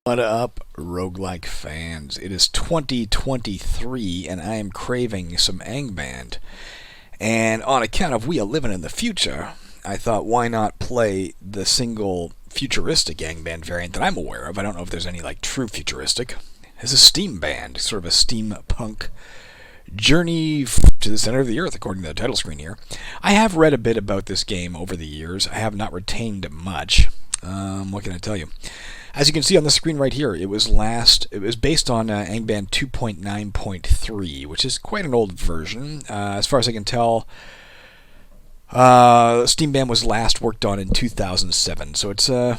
What up, roguelike fans? It is 2023, and I am craving some Steamband. And on account of we are living in the future, I thought, why not play the single futuristic Steamband variant that I'm aware of? I don't know if there's any true futuristic. This is Steamband, sort of a steampunk journey to the center of the earth, according to the title screen here. I have read a bit about this game over the years. I have not retained much. What can I tell you? As you can see on the screen right here, it was based on Steamband 2.9.3, which is quite an old version. As far as I can tell, Steamband was last worked on in 2007, so it's, I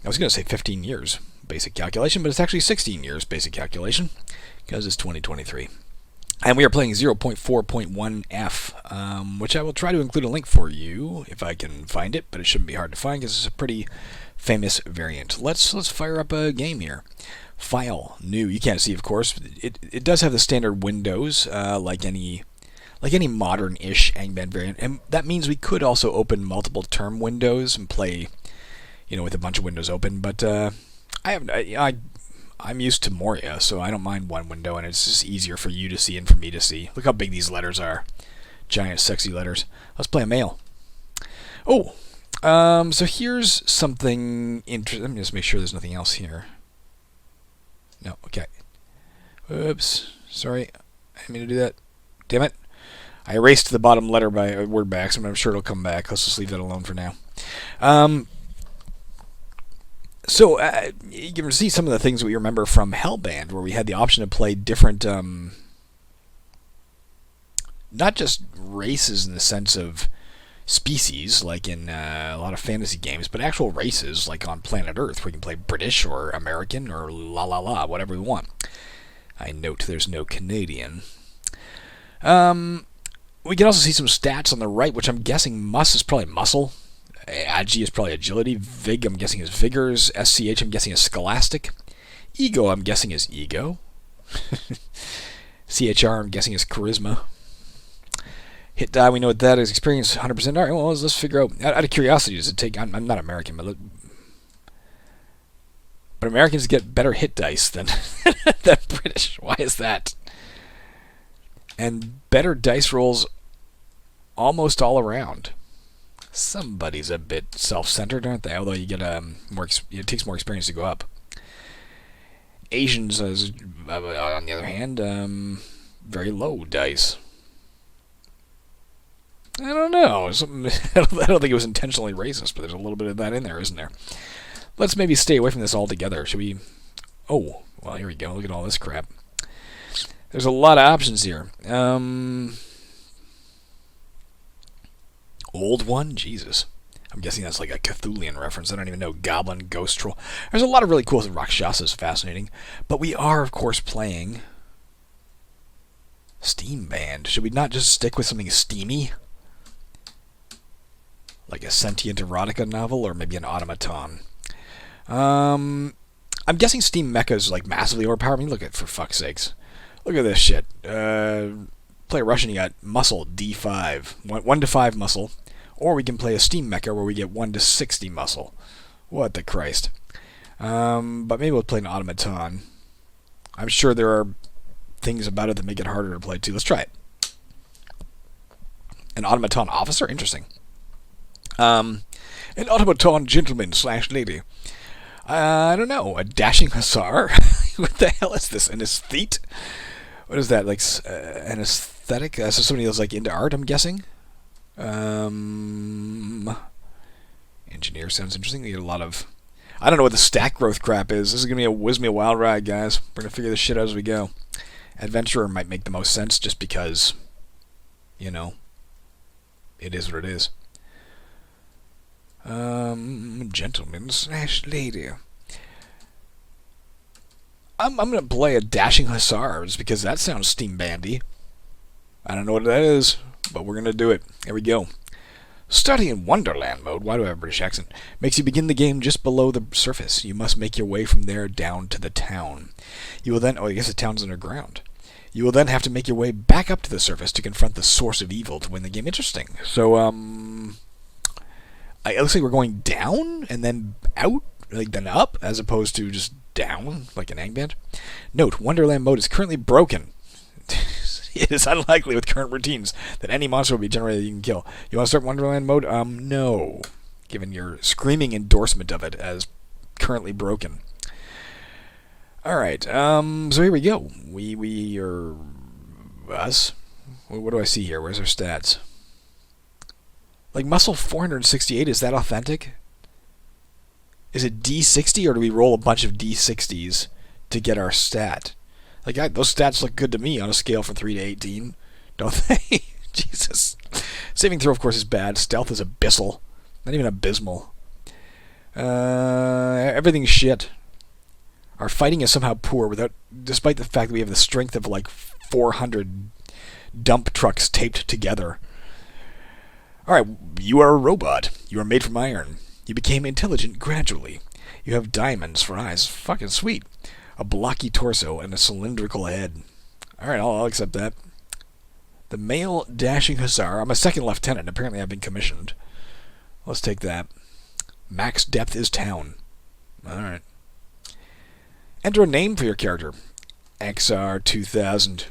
was going to say 15 years, basic calculation, but it's actually 16 years, basic calculation, because it's 2023. And we are playing 0.4.1F, which I will try to include a link for you, if I can find it, but it shouldn't be hard to find, because it's a pretty famous variant. Let's fire up a game here. File, new. You can't see, of course. It does have the standard windows, like any modern-ish Steamband variant, and that means we could also open multiple term windows and play, with a bunch of windows open. But I'm used to Moria, so I don't mind one window, and it's just easier for you to see and for me to see. Look how big these letters are. Giant, sexy letters. Let's play a male. Oh, so here's something interesting. Let me just make sure there's nothing else here. No, okay. Oops, sorry. I didn't mean to do that. Damn it. I erased the bottom letter by word by accident, but I'm sure it'll come back. Let's just leave that alone for now. So, you can see some of the things that we remember from Hellband, where we had the option to play different, not just races in the sense of species, like in a lot of fantasy games, but actual races, like on planet Earth, where we can play British or American or whatever we want. I note there's no Canadian. We can also see some stats on the right, which I'm guessing Mus is probably muscle. Agi is probably agility. Vig, I'm guessing, is vigors. SCH, I'm guessing, is scholastic. Ego, I'm guessing, is ego. CHR, I'm guessing, is charisma. Hit die, we know what that is. Experience, 100%. All right, well, let's figure out. Out of curiosity, does it take... I'm not American, but Americans get better hit dice than British. Why is that? And better dice rolls almost all around. Somebody's a bit self-centered, aren't they? Although you get it takes more experience to go up. Asians, on the other hand, very low dice. I don't know. I don't think it was intentionally racist, but there's a little bit of that in there, isn't there? Let's maybe stay away from this altogether. Should we? Oh, well, here we go. Look at all this crap. There's a lot of options here. Old one? Jesus. I'm guessing that's like a Cthulhian reference. I don't even know. Goblin, Ghost Troll. There's a lot of really cool stuff. Rakshasa is fascinating. But we are, of course, playing Steamband. Should we not just stick with something steamy? Like a sentient erotica novel, or maybe an automaton. I'm guessing Steam Mecha is massively overpowered. I mean, look at it, for fuck's sakes. Look at this shit. Play Russian, you got muscle, D5. 1 to 5 muscle. Or we can play a Steam Mecha where we get 1 to 60 muscle. What the Christ. But maybe we'll play an automaton. I'm sure there are things about it that make it harder to play too. Let's try it. An automaton officer? Interesting. An automaton gentleman / lady. I don't know. A dashing hussar? What the hell is this? An aesthete? What is that? An aesthetic? So somebody who's into art, I'm guessing? Engineer sounds interesting. We get a lot of... I don't know what the stat growth crap is. This is going to be whiz me a wild ride, guys. We're going to figure this shit out as we go. Adventurer might make the most sense just because, it is what it is. Gentleman / lady. I'm going to play a dashing hussar just because that sounds Steambandy. I don't know what that is, but we're going to do it. Here we go. Starting in Wonderland mode, why do I have a British accent? Makes you begin the game just below the surface. You must make your way from there down to the town. You will then... Oh, I guess the town's underground. You will then have to make your way back up to the surface to confront the source of evil to win the game. Interesting. So, it looks like we're going down and then out, then up, as opposed to just down, like an Angband. Note, Wonderland mode is currently broken. It is unlikely with current routines that any monster will be generated that you can kill. You want to start Wonderland mode? No. Given your screaming endorsement of it as currently broken. Alright, so here we go. We are... us? What do I see here? Where's our stats? Like, muscle 468, is that authentic? Is it D60, or do we roll a bunch of D60s to get our stat? Like, those stats look good to me on a scale from 3 to 18, don't they? Jesus. Saving throw, of course, is bad. Stealth is abyssal. Not even abysmal. Everything's shit. Our fighting is somehow poor, despite the fact that we have the strength of, like, 400 dump trucks taped together. Alright, you are a robot. You are made from iron. You became intelligent gradually. You have diamonds for eyes. Fucking sweet. A blocky torso and a cylindrical head. Alright, I'll accept that. The male dashing hussar. I'm a second lieutenant. Apparently I've been commissioned. Let's take that. Max depth is town. Alright. Enter a name for your character. XR 2000.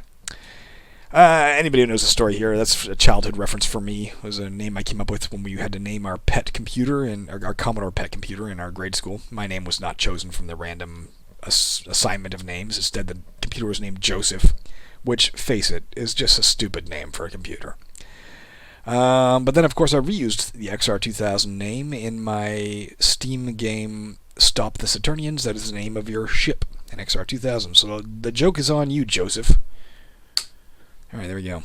Anybody who knows the story here, that's a childhood reference for me. It was a name I came up with when we had to name our pet computer, and our Commodore pet computer in our grade school. My name was not chosen from the random assignment of names. Instead, the computer was named Joseph, which, face it, is just a stupid name for a computer. But then, of course, I reused the XR2000 name in my Steam game Stop the Saturnians. That is the name of your ship, an XR2000. So the joke is on you, Joseph. Alright, there we go.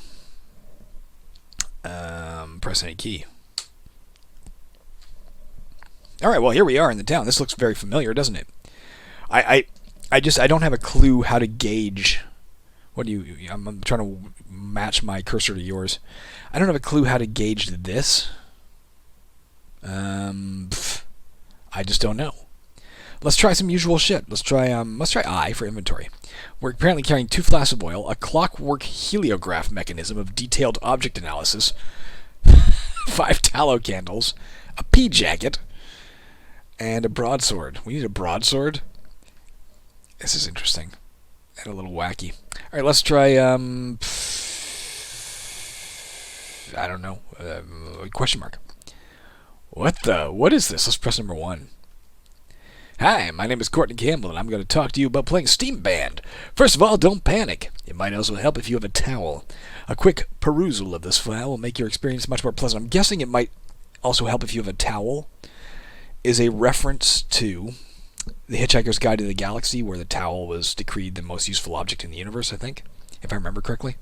Press any key. Alright, well, here we are in the town. This looks very familiar, doesn't it? I don't have a clue how to gauge... I'm trying to match my cursor to yours. I don't have a clue how to gauge this. I just don't know. Let's try some usual shit. Let's try I for inventory. We're apparently carrying 2 flasks of oil, a clockwork heliograph mechanism of detailed object analysis, 5 tallow candles, a pea jacket, and a broadsword. We need a broadsword? This is interesting. And a little wacky. Alright, let's try, I don't know, question mark. What is this? Let's press number 1. Hi, my name is Courtney Campbell, and I'm going to talk to you about playing Steamband. First of all, don't panic. It might also help if you have a towel. A quick perusal of this file will make your experience much more pleasant. I'm guessing it might also help if you have a towel, is a reference to The Hitchhiker's Guide to the Galaxy, where the towel was decreed the most useful object in the universe, I think, if I remember correctly.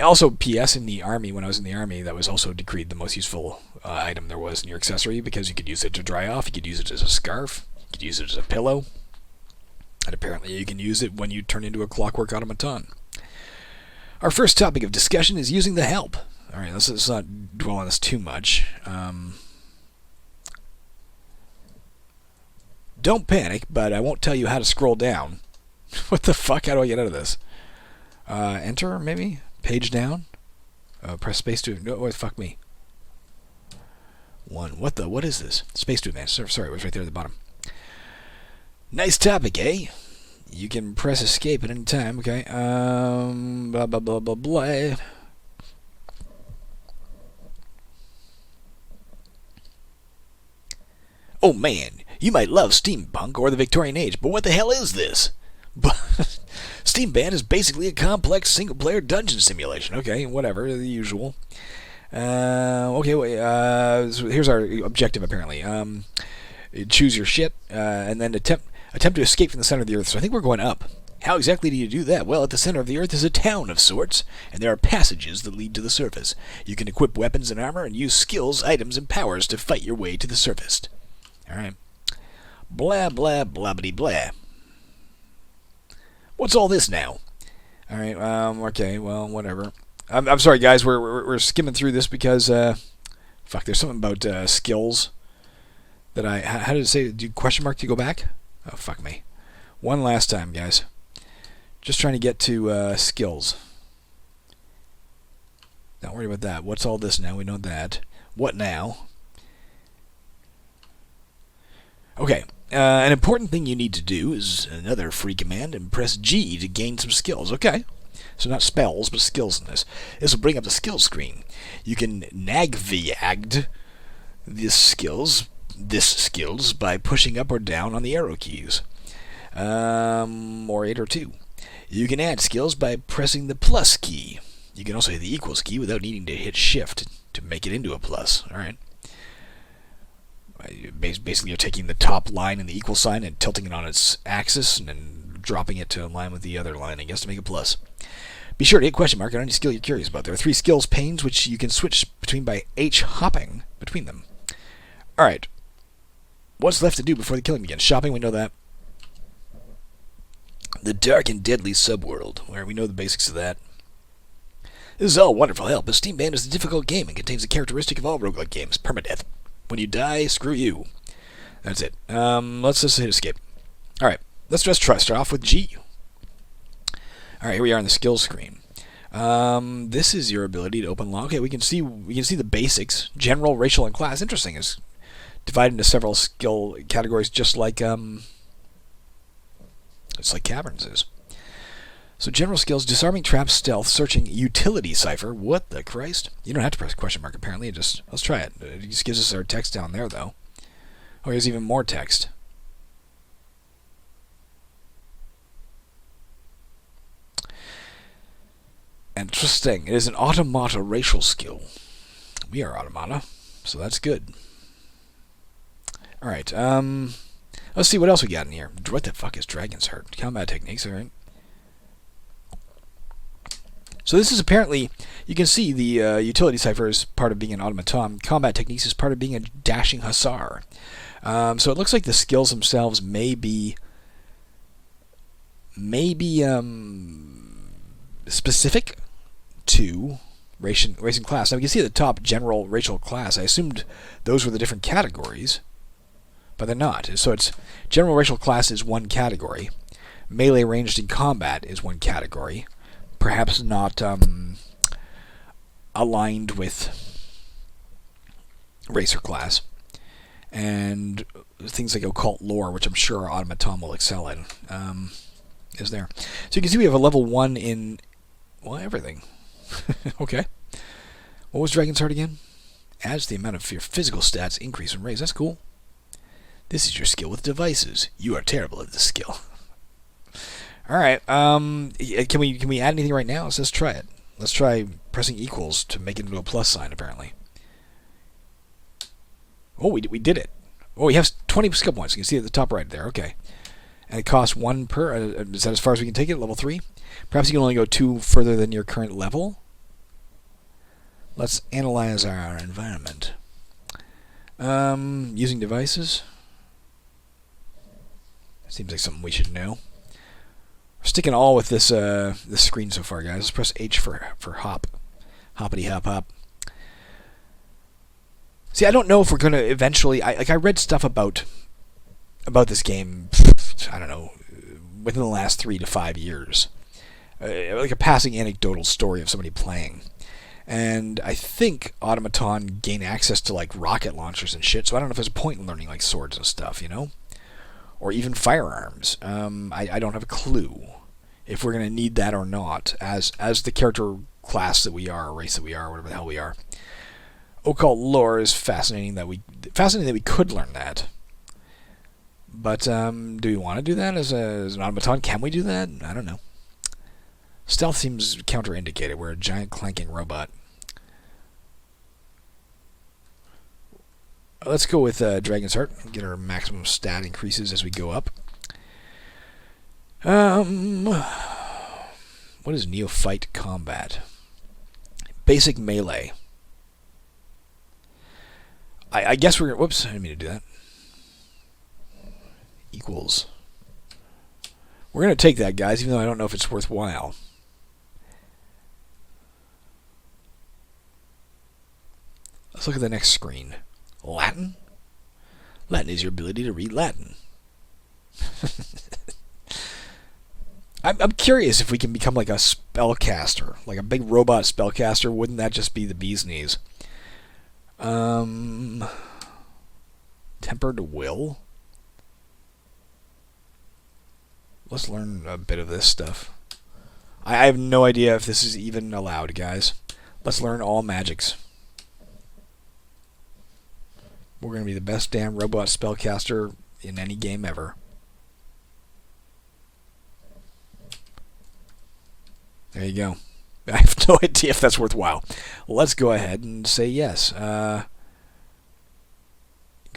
Also, P.S. in the Army, when I was in the Army, that was also decreed the most useful item there was in your accessory, because you could use it to dry off, you could use it as a scarf, you could use it as a pillow, and apparently you can use it when you turn into a clockwork automaton. Our first topic of discussion is using the help. Alright, let's not dwell on this too much. Don't panic, but I won't tell you how to scroll down. What the fuck? How do I get out of this? Enter, maybe? Page down? Press space to... No, fuck me. 1. What is this? Space to advance. Sorry, it was right there at the bottom. Nice topic, eh? You can press escape at any time, okay? Blah, blah, blah, blah, blah. Oh man, you might love steampunk or the Victorian Age, but what the hell is this? Steamband is basically a complex single-player dungeon simulation. Okay, whatever, the usual. Okay, wait, so here's our objective, apparently. Choose your shit, and then attempt to escape from the center of the Earth. So I think we're going up. How exactly do you do that? Well, at the center of the Earth is a town of sorts, and there are passages that lead to the surface. You can equip weapons and armor and use skills, items, and powers to fight your way to the surface. Alright. Blah, blah, blabbity, blah. What's all this now? Alright, okay, well, whatever. I'm sorry, guys, we're skimming through this because, fuck, there's something about, skills that how did it say, do question mark to go back? Oh, fuck me. One last time, guys. Just trying to get to, skills. Don't worry about that. What's all this now? We know that. What now? Okay, An important thing you need to do is another free command and press G to gain some skills. Okay. So not spells, but skills in this. This will bring up the skills screen. You can nagviagd this skills by pushing up or down on the arrow keys. Or 8 or 2. You can add skills by pressing the plus key. You can also hit the equals key without needing to hit shift to make it into a plus. Alright. Basically, you're taking the top line and the equal sign and tilting it on its axis and then dropping it to align with the other line, I guess, to make a plus. Be sure to hit question mark on any skill you're curious about. There are 3 skills panes which you can switch between by H hopping between them. Alright. What's left to do before the killing begins? Shopping, we know that. The dark and deadly subworld, where we know the basics of that. This is all wonderful help, but Steamband is a difficult game and contains the characteristic of all roguelike games, permadeath. When you die, screw you. That's it. Let's just hit escape. Alright, let's just try start off with G. Alright, here we are on the skills screen. This is your ability to open lock. Okay, we can see the basics. General, racial, and class. Interesting. It's divided into several skill categories, just like it's like Caverns is. So general skills: disarming, trap, stealth, searching, utility cipher. What the Christ? You don't have to press question mark. Apparently, let's try it. It just gives us our text down there, though. Oh, here's even more text. Interesting. It is an automata racial skill. We are automata, so that's good. Alright, let's see what else we got in here. What the fuck is Dragon's Heart? Combat techniques, alright. So this is apparently, you can see the utility cipher is part of being an automaton. Combat techniques is part of being a dashing hussar. So it looks like the skills themselves may be specific to race and class. Now we can see at the top, general, racial, class. I assumed those were the different categories, but they're not. So it's general, racial, class is one category. Melee, ranged, and combat is one category. Perhaps not aligned with race or class. And things like occult lore, which I'm sure our automaton will excel in, is there. So you can see we have a level 1 in, well, everything. Okay. What was Dragon's Heart again? Adds the amount of your physical stats increase and raise. That's cool. This is your skill with devices. You are terrible at this skill. Alright, can we add anything right now? Let's try it. Let's try pressing equals to make it into a plus sign, apparently. Oh, we did it. Oh, we have 20 skill points. You can see at the top right there. Okay. And it costs 1 per. Is that as far as we can take it? Level 3? Perhaps you can only go 2 further than your current level. Let's analyze our environment. Using devices. Seems like something we should know. We're sticking all with this screen so far, guys. Let's press H for hop. Hoppity hop hop. See, I don't know if we're going to eventually... I read stuff about this game, I don't know, within the last 3 to 5 years. Like a passing anecdotal story of somebody playing. And I think automaton gain access to like rocket launchers and shit, so I don't know if there's a point in learning like swords and stuff, you know? Or even firearms. I don't have a clue if we're going to need that or not as the character class that we are, or race that we are, whatever the hell we are. Occult lore is fascinating that we could learn that. But do we want to do that as an automaton? Can we do that? I don't know. Stealth seems counterindicated. We're a giant clanking robot. Let's go with Dragon's Heart. Get our maximum stat increases as we go up. What is Neophyte Combat? Basic Melee. I guess we're going to... Whoops, I didn't mean to do that. Equals. We're going to take that, guys, even though I don't know if it's worthwhile. Let's look at the next screen. Latin? Latin is your ability to read Latin. I'm curious if we can become like a spellcaster, like a big robot spellcaster. Wouldn't that just be the bee's knees? Tempered will? Let's learn a bit of this stuff. I have no idea if this is even allowed, guys. Let's learn all magics. We're going to be the best damn robot spellcaster in any game ever. There you go. I have no idea if that's worthwhile. Let's go ahead and say yes. Can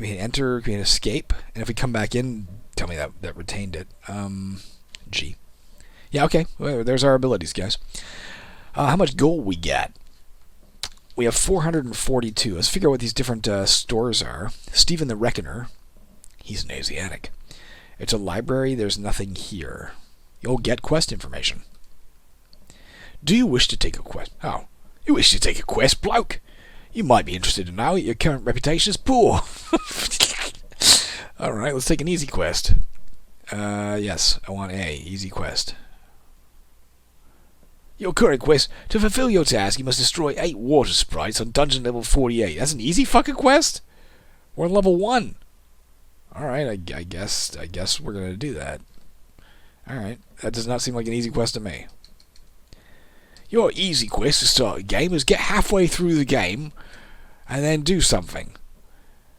we hit enter? Can we hit escape? And if we come back in, tell me that retained it. G. Yeah, okay. Well, there's our abilities, guys. How much gold we got? We have 442. Let's figure out what these different stores are. Stephen the Reckoner. He's an Asiatic. It's a library. There's nothing here. You'll get quest information. Do you wish to take a quest? Oh, you wish to take a quest, bloke? You might be interested to know your current reputation is poor. Alright, let's take an easy quest. Yes, I want A. Easy quest. Your current quest. To fulfill your task, you must destroy 8 water sprites on dungeon level 48. That's an easy fucking quest? We're on level 1. Alright, I guess we're gonna do that. Alright, that does not seem like an easy quest to me. Your easy quest to start a game is get halfway through the game and then do something.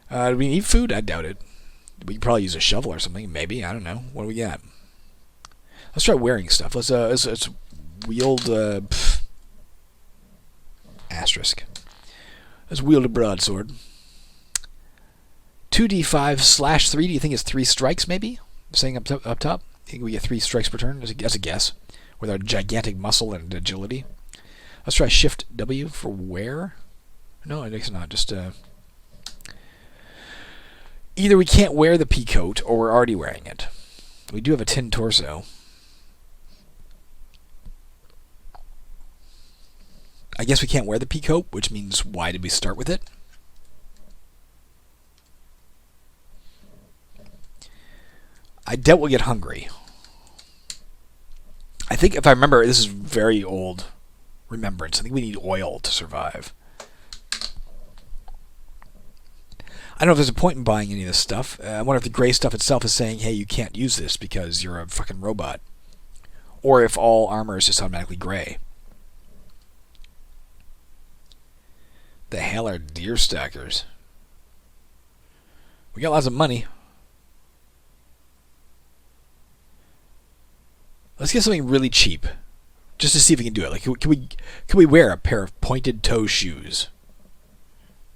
Do we need food? I doubt it. We could probably use a shovel or something. Maybe. I don't know. What do we got? Let's try wearing stuff. Let's wield asterisk. Let's wield a broadsword. 2d5/3. Do you think it's 3 strikes? Maybe. Saying up top. I think we get 3 strikes per turn. That's a guess. With our gigantic muscle and agility. Let's try Shift W for wear. No, I guess not. Just either we can't wear the pea coat or we're already wearing it. We do have a tin torso. I guess we can't wear the pea coat, which means why did we start with it? I doubt we'll get hungry. I think if I remember, this is very old remembrance. I think we need oil to survive. I don't know if there's a point in buying any of this stuff. I wonder if the gray stuff itself is saying, hey, you can't use this because you're a fucking robot. Or if all armor is just automatically gray. The hell are deer stackers? We got lots of money. Let's get something really cheap, just to see if we can do it. Like, can we wear a pair of pointed toe shoes?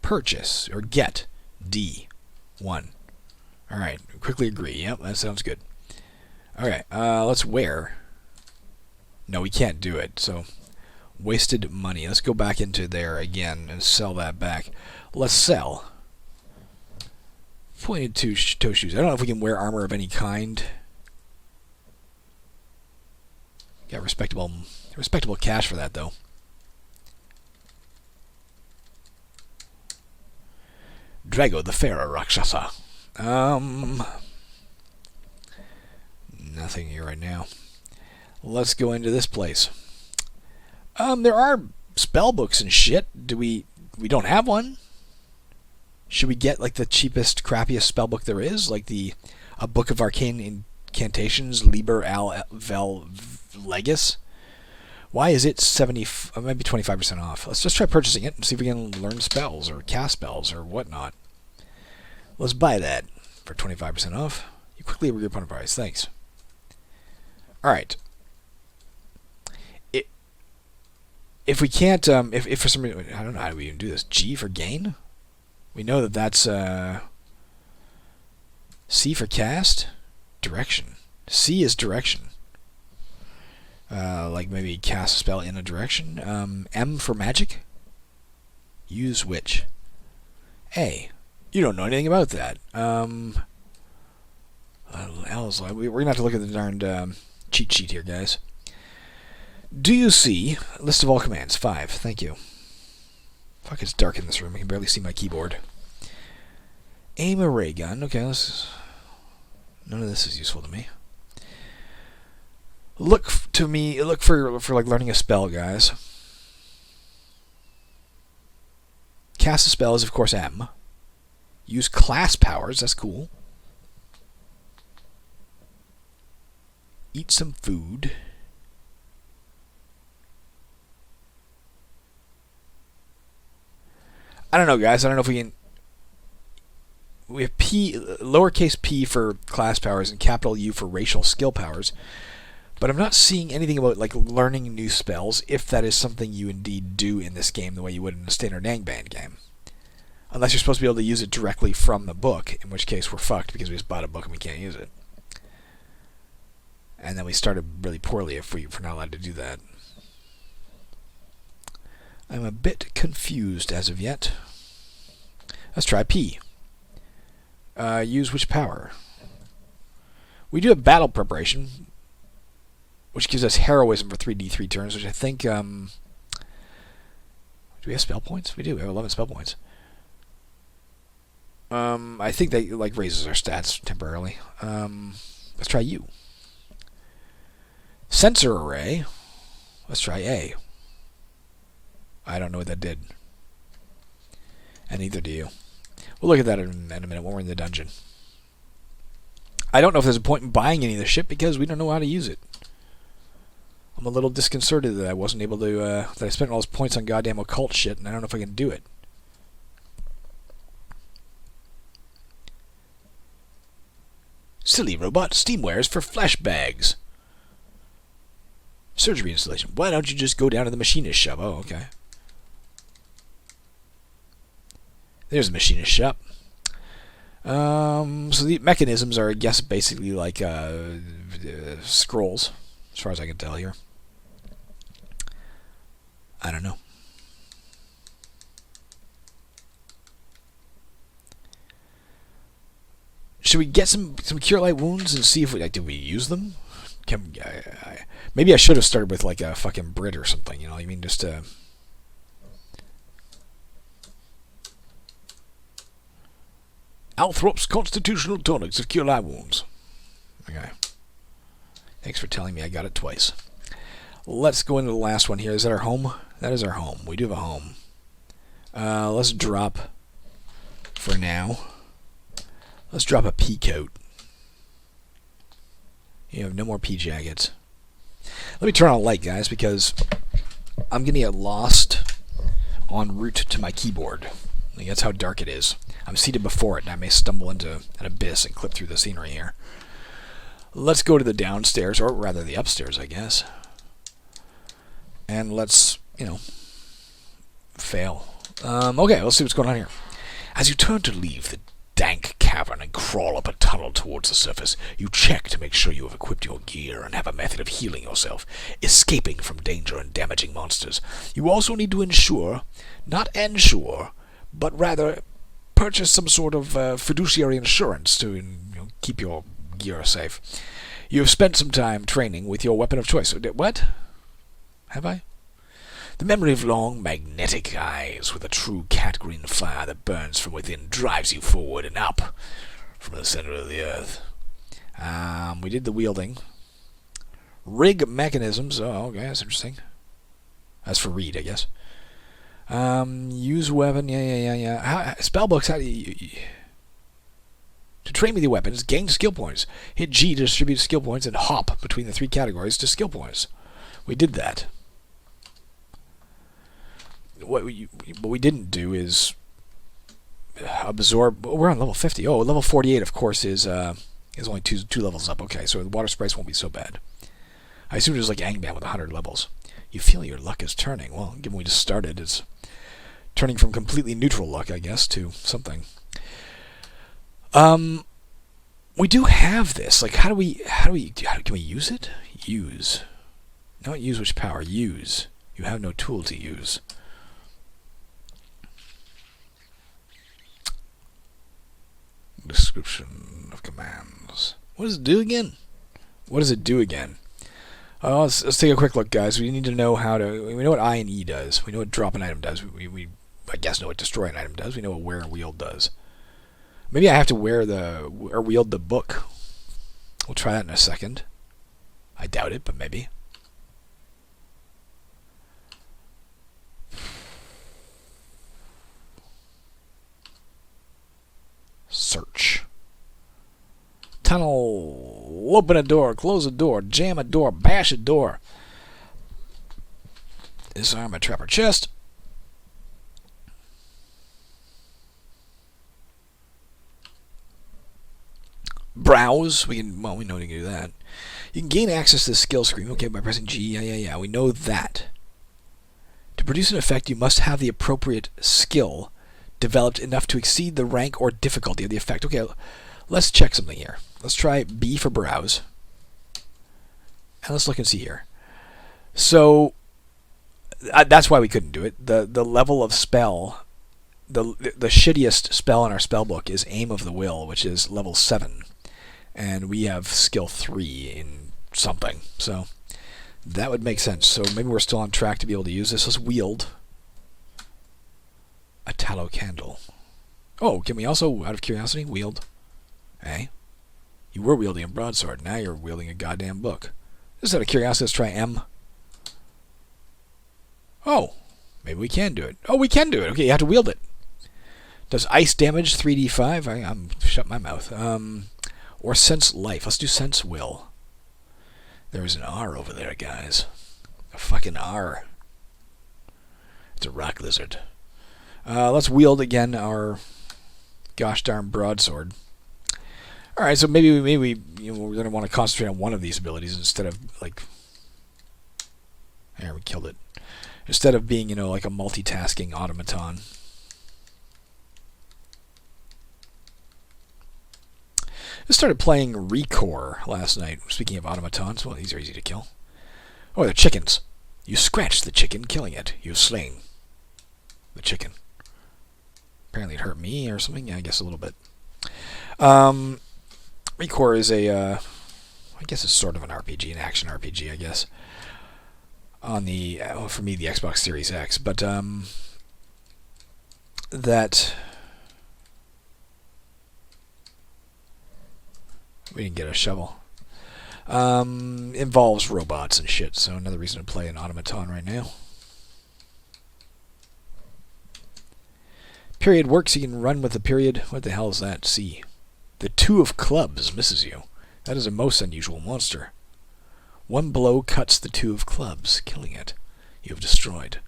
Purchase or get D1. All right, quickly agree. Yep, that sounds good. All right, let's wear. No, we can't do it. So, wasted money. Let's go back into there again and sell that back. Let's sell pointed toe shoes. I don't know if we can wear armor of any kind. Got respectable cash for that, though. Drago the Pharaoh Rakshasa. Nothing here right now. Let's go into this place. There are spell books and shit. We don't have one. Should we get like the cheapest, crappiest spell book there is, like a book of arcane incantations, Liber Al Vel Legis? Why is it 70, maybe 25% off? Let's just try purchasing it and see if we can learn spells or cast spells or whatnot. Let's buy that for 25% off. You quickly regroup on a price. Thanks. Alright. If we can't, if for some reason, I don't know how do we even do this. G for gain? We know that that's, C for cast? Direction. C is direction. Like maybe cast a spell in a direction. M for magic. Use which? A. You don't know anything about that. We're gonna have to look at the darned cheat sheet here, guys. Do you see list of all commands? 5. Thank you. Fuck, it's dark in this room. I can barely see my keyboard. Aim a ray gun. Okay, none of this is useful to me. Look for like learning a spell, guys. Cast a spell is of course M. Use class powers. That's cool. eat some food. I don't know, guys. I don't know if we can... We have P, lowercase p for class powers and capital U for racial skill powers. But I'm not seeing anything about like learning new spells, if that is something you indeed do in this game the way you would in a standard Angband game. Unless you're supposed to be able to use it directly from the book, in which case we're fucked because we just bought a book and we can't use it. And then we started really poorly if we're not allowed to do that. I'm a bit confused as of yet. Let's try P. Use which power? We do have battle preparation, which gives us heroism for 3d3 turns, which I think... do we have spell points? We do. We have 11 spell points. I think that like raises our stats temporarily. Let's try U. Sensor array. Let's try A. I don't know what that did. And neither do you. We'll look at that in a minute when we're in the dungeon. I don't know if there's a point in buying any of this shit because we don't know how to use it. I'm a little disconcerted that I wasn't able to, that I spent all those points on goddamn occult shit and I don't know if I can do it. Silly robot steamwares for flesh bags. Surgery installation. Why don't you just go down to the machinist shop? Oh, okay. There's the machinist shop. So the mechanisms are, I guess, basically like scrolls, as far as I can tell here. I don't know. Should we get some cure light wounds and see if we did we use them? Maybe I should have started with like a fucking Brit or something. You know, I mean, just Althrop's constitutional tonics of cure light wounds. Okay. Thanks for telling me I got it twice. Let's go into the last one here. Is that our home? That is our home. We do have a home. Let's drop for now. Let's drop a pea coat. You have no more pea jackets. Let me turn on a light, guys, because I'm going to get lost en route to my keyboard. Like, that's how dark it is. I'm seated before it, and I may stumble into an abyss and clip through the scenery here. Let's go to the downstairs, or rather the upstairs, I guess. And let's, fail. Okay, let's see what's going on here. As you turn to leave the dank cavern and crawl up a tunnel towards the surface, you check to make sure you have equipped your gear and have a method of healing yourself, escaping from danger and damaging monsters. You also need to not ensure, but rather purchase some sort of fiduciary insurance to keep your gear safe. You have spent some time training with your weapon of choice. What? Have I? The memory of long, magnetic eyes with a true cat-green fire that burns from within drives you forward and up from the center of the earth. We did the wielding. Rig mechanisms. Oh, okay, that's interesting. That's for read, I guess. Use weapon. Yeah. Spellbooks. How do you... To train with your weapons, gain skill points. Hit G to distribute skill points and hop between the 3 categories to skill points. We did that. What we didn't do is absorb... We're on level 50. Oh, level 48, of course, is only two levels up. Okay, so the water sprites won't be so bad. I assume it was like Angband with 100 levels. You feel your luck is turning. Well, given we just started, it's turning from completely neutral luck, I guess, to something. We do have this. Like, can we use it? Use. Not use which power. Use. You have no tool to use. Description of commands. What does it do again? What does it do again? Let's take a quick look, guys. We need to know how to... We know what I and E does. We know what drop an item does. We I guess know what destroy an item does. We know what wear and wield does. Maybe I have to wield the book. We'll try that in a second. I doubt it, but maybe. Search. Tunnel. open a door, close a door, jam a door, bash a door. Disarm a trapper chest. Browse. We know we can do that. You can gain access to the skill screen, okay, by pressing G. Yeah. We know that. To produce an effect, you must have the appropriate skill developed enough to exceed the rank or difficulty of the effect. Okay, let's check something here. Let's try B for browse. And let's look and see here. So, that's why we couldn't do it. The level of spell, the shittiest spell in our spell book is Aim of the Will, which is level 7. And we have skill 3 in something. So, that would make sense. So maybe we're still on track to be able to use this. Let's wield a tallow candle. Oh, can we also, out of curiosity, wield? Hey, you were wielding a broadsword. Now you're wielding a goddamn book. Just out of curiosity, let's try M. Oh, maybe we can do it. Oh, we can do it. Okay, you have to wield it. Does ice damage 3d5? I'm shut my mouth. Or sense life. Let's do sense will. There's an R over there, guys. A fucking R. It's a rock lizard. Let's wield again our gosh darn broadsword. All right, so maybe we're going to want to concentrate on one of these abilities instead of like. There, we killed it. Instead of being, like a multitasking automaton. I started playing Recore last night. Speaking of automatons, well, these are easy to kill. Oh, they're chickens. You scratch the chicken, killing it. You sling the chicken. Apparently it hurt me or something. Yeah, I guess a little bit. Recore is I guess it's sort of an RPG, an action RPG, I guess. On the, for me, the Xbox Series X. But, that... We didn't get a shovel. Involves robots and shit, so another reason to play an automaton right now. Period works, you can run with the period. What the hell is that? C. The 2 of clubs misses you. That is a most unusual monster. One blow cuts the 2 of clubs, killing it. You have destroyed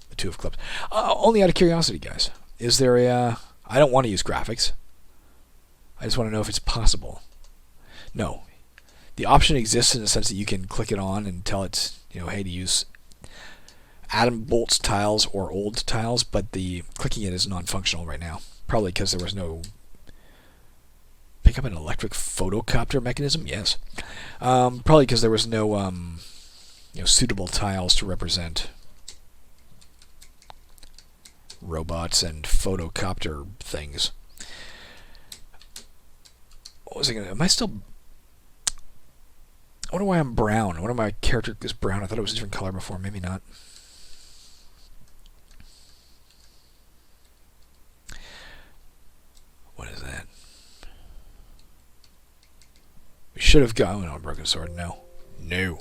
the 2 of clubs. Only out of curiosity, guys. Is there a... I don't want to use graphics. I just want to know if it's possible. No. The option exists in the sense that you can click it on and tell it, hey, to use Adam Bolt's tiles or old tiles, but the clicking it is non-functional right now. Probably because there was no... Pick up an electric photocopter mechanism? Yes. Probably because there was no suitable tiles to represent robots and photocopter things. What was I going to... Am I still... I wonder why I'm brown. I wonder why my character is brown. I thought it was a different color before. Maybe not. What is that? We should have got... Oh, no, a broken sword. No. No.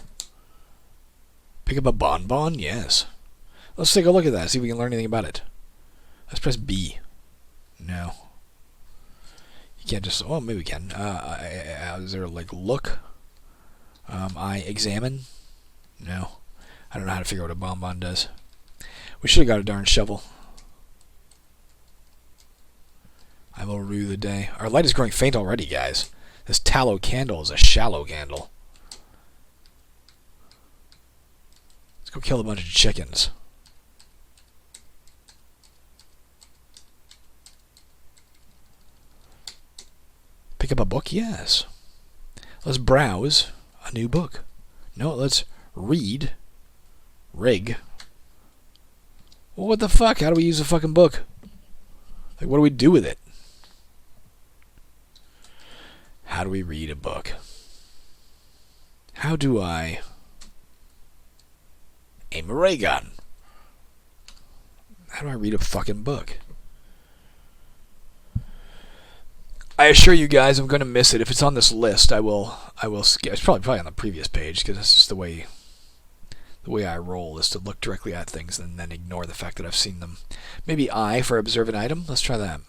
Pick up a bonbon? Yes. Let's take a look at that. See if we can learn anything about it. Let's press B. No. You can't just... Oh, maybe we can. Is there, look? I examine? No. I don't know how to figure out what a bonbon does. We should have got a darn shovel. I will rue the day. Our light is growing faint already, guys. This tallow candle is a shallow candle. Let's go kill a bunch of chickens. Pick up a book? Yes. Let's browse a new book. No, let's read. Rig. Well, what the fuck? How do we use a fucking book? What do we do with it? How do we read a book? How do I aim a ray gun? How do I read a fucking book? I assure you guys, I'm going to miss it. If it's on this list, I will skip. It's probably on the previous page because that's just the way I roll is to look directly at things and then ignore the fact that I've seen them. Maybe I for observe an item. Let's try that.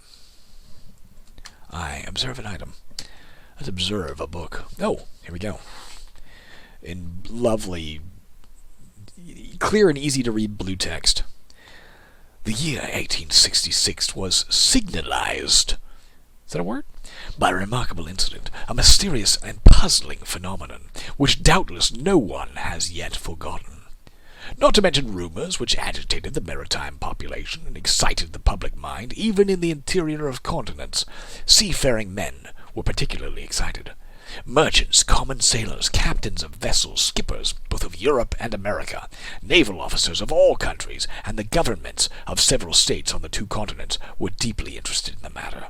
I observe an item. Let's observe a book. Oh, here we go. In lovely, clear and easy to read blue text. The year 1866 was signalized. Is that a word? By a remarkable incident, a mysterious and puzzling phenomenon, which doubtless no one has yet forgotten. Not to mention rumors which agitated the maritime population and excited the public mind, even in the interior of continents. Seafaring men were particularly excited. Merchants, common sailors, captains of vessels, skippers, both of Europe and America, naval officers of all countries, and the governments of several states on the two continents were deeply interested in the matter.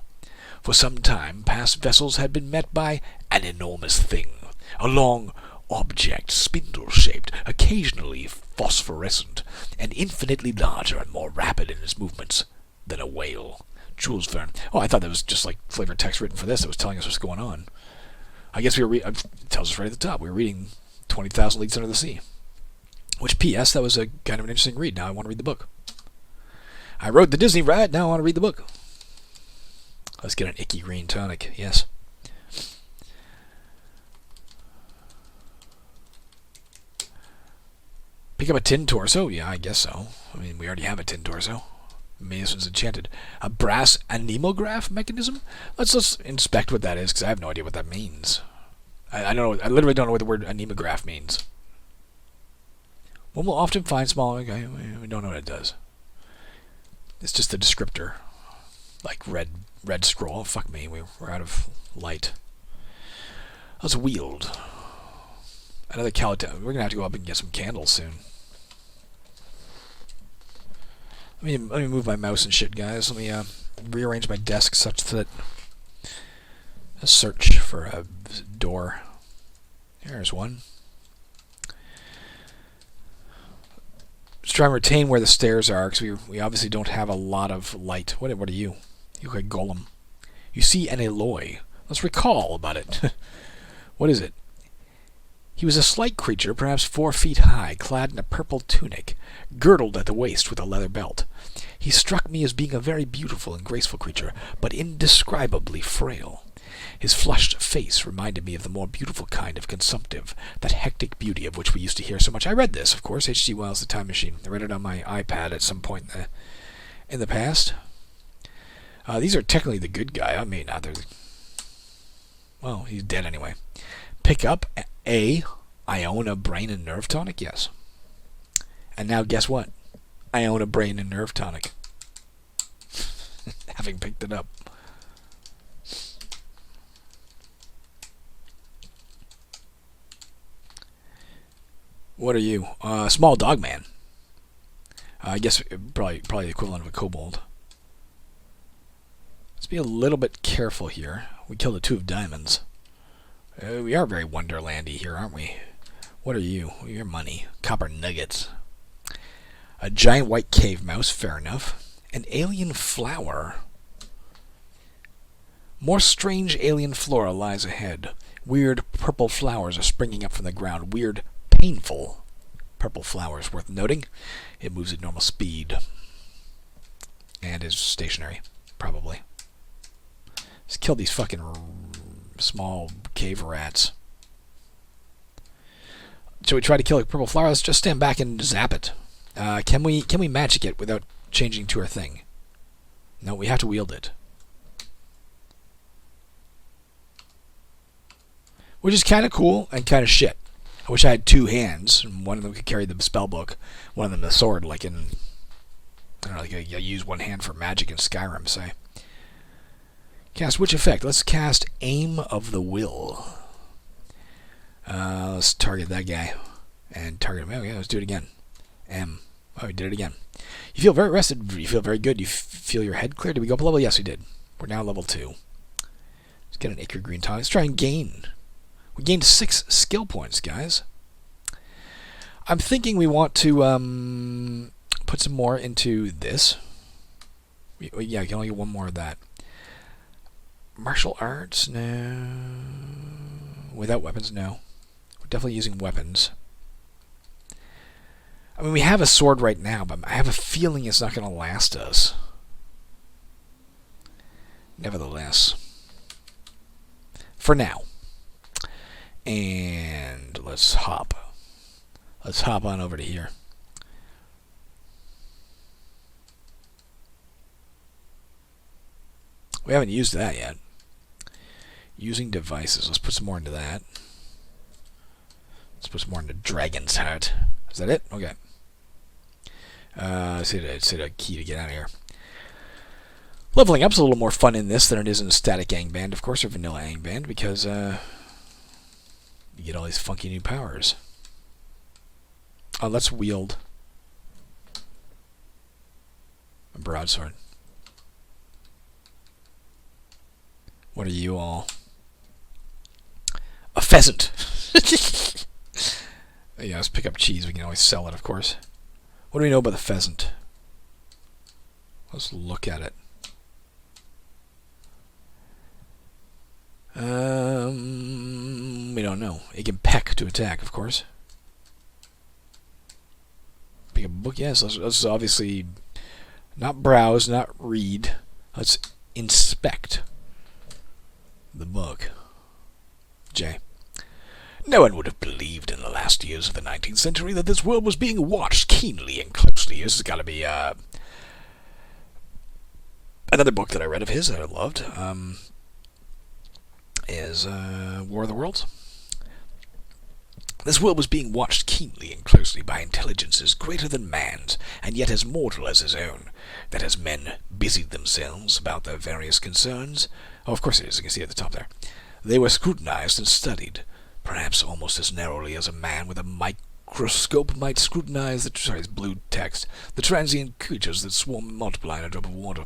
For some time past, vessels had been met by an enormous thing, a long object, spindle-shaped, occasionally phosphorescent, and infinitely larger and more rapid in its movements than a whale. Jules Verne. Oh, I thought that was just like flavor text written for this. That was telling us what's going on. I guess we were it tells us right at the top. We were reading 20,000 Leagues Under the Sea. Which, P.S., that was a kind of an interesting read. Now I want to read the book. I wrote the Disney ride. Now I want to read the book. Let's get an icky green tonic. Yes. Pick up a tin torso? Yeah, I guess so. I mean, we already have a tin torso. Maybe this one's enchanted. A brass anemograph mechanism? Let's inspect what that is, because I have no idea what that means. I don't know. I literally don't know what the word anemograph means. One will often find small... Okay, we don't know what it does. It's just a descriptor. Like red scroll. Fuck me, we're out of light. Let's wield. Another Caladan. We're going to have to go up and get some candles soon. Let me move my mouse and shit, guys. Let me rearrange my desk such that a search for a door. There's one. Just try and retain where the stairs are, because we obviously don't have a lot of light. What are you? You look like Golem. You see an Eloi. Let's recall about it. What is it? He was a slight creature, perhaps 4 feet high, clad in a purple tunic, girdled at the waist with a leather belt. He struck me as being a very beautiful and graceful creature, but indescribably frail. His flushed face reminded me of the more beautiful kind of consumptive, that hectic beauty of which we used to hear so much. I read this, of course, H.G. Wells' The Time Machine. I read it on my iPad at some point in the past. These are technically the good guy. I mean, well, he's dead anyway. Pick up I own a brain and nerve tonic? Yes. And now guess what? I own a brain and nerve tonic. Having picked it up. What are you? Small dog man. I guess probably the equivalent of a kobold. Let's be a little bit careful here. We killed a 2 of diamonds. We are very Wonderlandy here, aren't we? What are you? Your money. Copper nuggets. A giant white cave mouse, fair enough. An alien flower. More strange alien flora lies ahead. Weird purple flowers are springing up from the ground. Weird, painful purple flowers. Worth noting, it moves at normal speed. And is stationary, probably. Let's kill these fucking small cave rats. So we try to kill a purple flower. Let's just stand back and zap it. Can we magic it without changing to our thing? No, we have to wield it. Which is kind of cool and kind of shit. I wish I had 2 hands, and one of them could carry the spell book, one of them the sword, like in... I don't know, like you use one hand for magic in Skyrim, say. Cast which effect? Let's cast Aim of the Will. Let's target that guy. And target him. Oh, yeah, let's do it again. M. Oh, we did it again. You feel very rested. You feel very good. You feel your head clear. Did we go up a level? Yes, we did. We're now level 2. Let's get an acre green tonic. Let's try and gain. We gained 6 skill points, guys. I'm thinking we want to put some more into this. Yeah, we can only get 1 more of that. Martial arts? No. Without weapons? No. We're definitely using weapons. I mean, we have a sword right now, but I have a feeling it's not going to last us. Nevertheless. for now. And let's hop on over to here. We haven't used that yet. Using devices. Let's put some more into that. Let's put some more into Dragon's Heart. Is that it? Okay. Let's hit a key to get out of here. Leveling up's a little more fun in this than it is in Static Angband, of course, or Vanilla Angband, because you get all these funky new powers. Oh, let's wield a broadsword. What are you all? A pheasant! Yeah, let's pick up cheese. We can always sell it, of course. What do we know about the pheasant? Let's look at it. We don't know. It can peck to attack, of course. Pick a book, yes. Let's obviously not browse, not read. Let's inspect the book. J. No one would have believed in the last years of the 19th century that this world was being watched keenly and closely. This has got to be another book that I read of his that I loved. Is War of the Worlds. This world was being watched keenly and closely by intelligences greater than man's, and yet as mortal as his own, that as men busied themselves about their various concerns. Oh, of course it is, you can see at the top there. They were scrutinized and studied, perhaps almost as narrowly as a man with a microscope might scrutinize it's blue text, the transient creatures that swarm and multiply in a drop of water.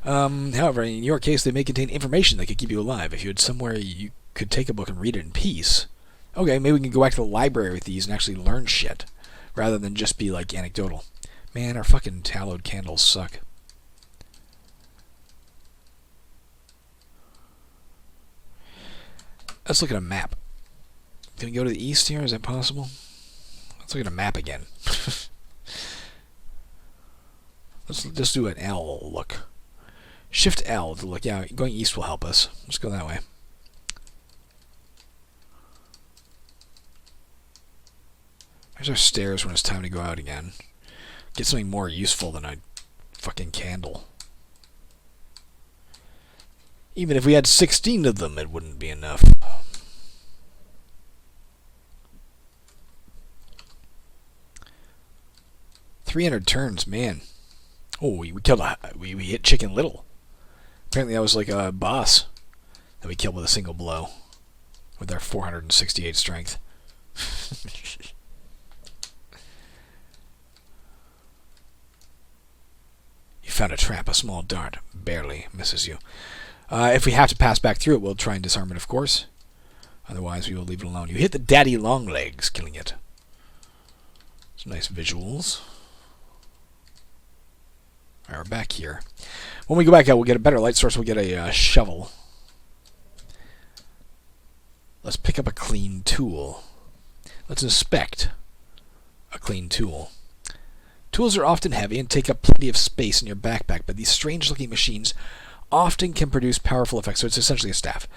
However, in your case, they may contain information that could keep you alive. If you had somewhere you could take a book and read it in peace. Okay, maybe we can go back to the library with these and actually learn shit, rather than just be, like, anecdotal. Man, our fucking hallowed candles suck. Let's look at a map. Can we go to the east here? Is that possible? Let's look at a map again. Let's just do an L look. Shift L to look. Yeah, going east will help us. Let's go that way. There's our stairs when it's time to go out again. Get something more useful than a fucking candle. Even if we had 16 of them, it wouldn't be enough. $300 turns, man. Oh, we killed we hit Chicken Little. Apparently that was like a boss that we killed with a single blow with our 468 strength. You found a trap, a small dart. Barely misses you. If we have to pass back through it, we'll try and disarm it, of course. Otherwise, we will leave it alone. You hit the daddy long legs, killing it. Some nice visuals. Alright, we're back here. When we go back out, we'll get a better light source. We'll get a shovel. Let's pick up a clean tool. Let's inspect a clean tool. Tools are often heavy and take up plenty of space in your backpack, but these strange-looking machines often can produce powerful effects, so it's essentially a staff.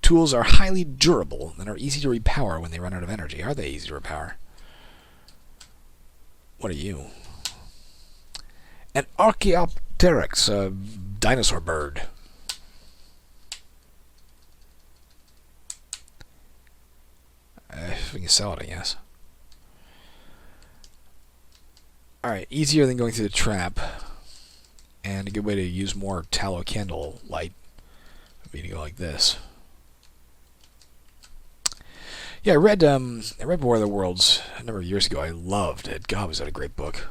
Tools are highly durable and are easy to repower when they run out of energy. Are they easy to repower? What are you? An Archaeopteryx, a dinosaur bird. We can sell it, I guess. Alright, easier than going through the trap. And a good way to use more tallow candle light would be to go like this. Yeah, I read War of the Worlds a number of years ago. I loved it. God, was that a great book.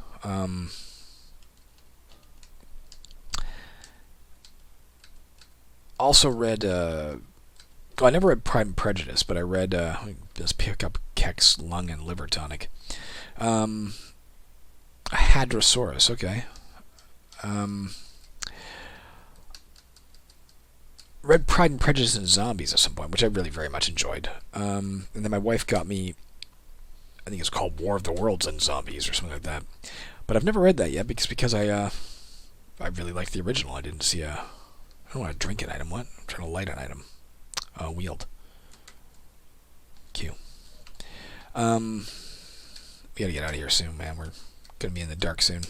Also read, I never read Pride and Prejudice, but I read, let's pick up Keck's Lung and Liver Tonic. A Hadrosaurus, okay. Read Pride and Prejudice and Zombies at some point, which I really very much enjoyed. And then my wife got me, I think it's called War of the Worlds and Zombies or something like that. But I've never read that yet because I really liked the original. I didn't see I don't want to drink an item. What? I'm trying to light an item. Wield. Q. We gotta get out of here soon, man. We're gonna be in the dark soon.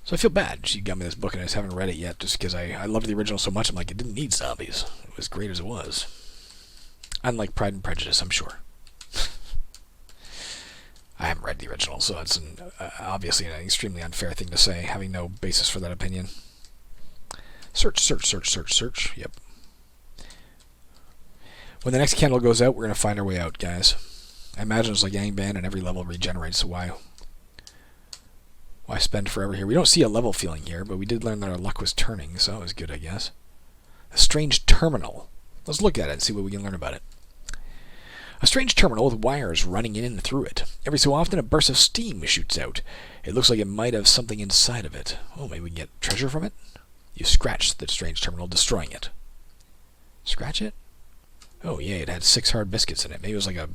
So I feel bad she got me this book and I just haven't read it yet just because I loved the original so much. I'm like, it didn't need zombies. It was great as it was. Unlike Pride and Prejudice, I'm sure. I haven't read the original, so it's obviously an extremely unfair thing to say, having no basis for that opinion. Search. Yep. When the next candle goes out, we're going to find our way out, guys. I imagine it's like Angband and every level regenerates, so why spend forever here? We don't see a level feeling here, but we did learn that our luck was turning, so that was good, I guess. A strange terminal. Let's look at it and see what we can learn about it. A strange terminal with wires running in and through it. Every so often a burst of steam shoots out. It looks like it might have something inside of it. Oh, maybe we can get treasure from it? You scratch the strange terminal, destroying it. Scratch it? Oh, yeah, it had 6 hard biscuits in it. Maybe it was like a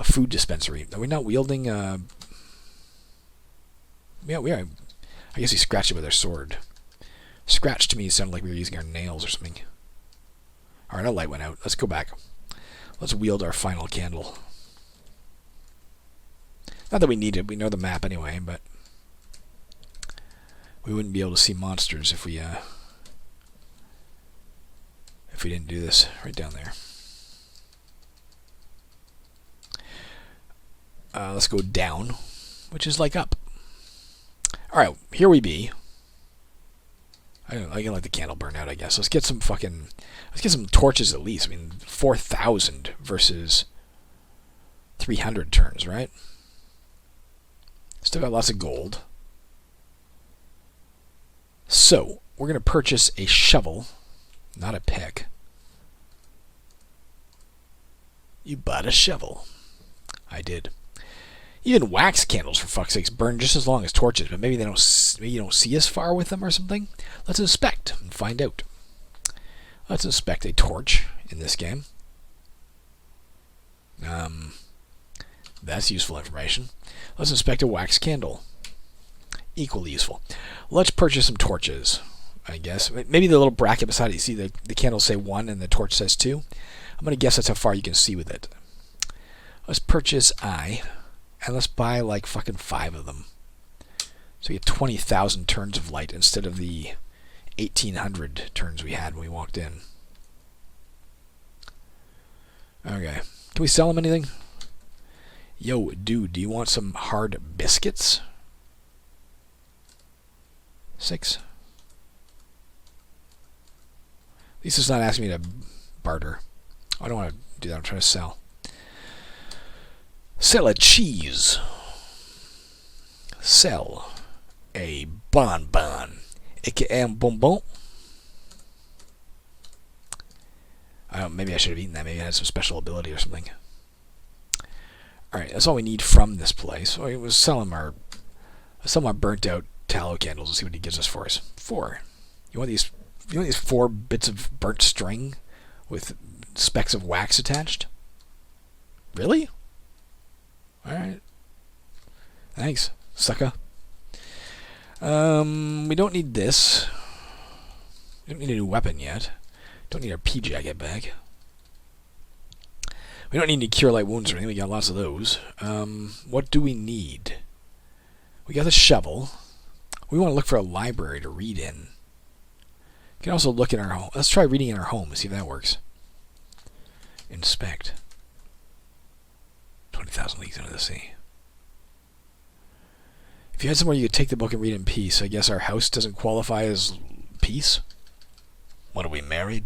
food dispensary. Are we not wielding... Yeah, we are. I guess we scratched it with our sword. Scratch to me sounded like we were using our nails or something. Alright, our light went out. Let's go back. Let's wield our final candle. Not that we need it. We know the map anyway, but... we wouldn't be able to see monsters if we didn't do this. Right down there. Let's go down, which is like up. Alright, here we be. I can let the candle burn out, I guess. Let's get some torches at least. I mean, 4,000 versus 300 turns, right? Still got lots of gold. So, we're going to purchase a shovel, not a pick. You bought a shovel. I did. Even wax candles, for fuck's sakes, burn just as long as torches, but maybe you don't see as far with them or something. Let's inspect and find out. Let's inspect a torch in this game. That's useful information. Let's inspect a wax candle. Equally useful. Let's purchase some torches, I guess. Maybe the little bracket beside it, you see the candles say 1 and the torch says 2. I'm going to guess that's how far you can see with it. Let's purchase I. And let's buy like fucking 5 of them. So we get 20,000 turns of light instead of the 1,800 turns we had when we walked in. Okay. Can we sell them anything? Yo, dude, do you want some hard biscuits? 6. At least it's not asking me to barter. I don't want to do that. I'm trying to sell. Sell a cheese. Sell a bonbon. A.k.a. bonbon. Maybe I should have eaten that. Maybe it had some special ability or something. Alright, that's all we need from this place. So I was selling our burnt out tallow candles and see what he gives us for us. 4. You want these 4 bits of burnt string with specks of wax attached? Really? Alright. Thanks, sucker. We don't need this. We don't need a new weapon yet. Don't need our pea jacket back. We don't need any cure light wounds or anything. We got lots of those. What do we need? We got the shovel. We want to look for a library to read in. We can also look in our home. Let's try reading in our home and see if that works. Inspect. 20,000 leagues under the sea. If you had somewhere you could take the book and read in peace, I guess our house doesn't qualify as peace? What, are we married?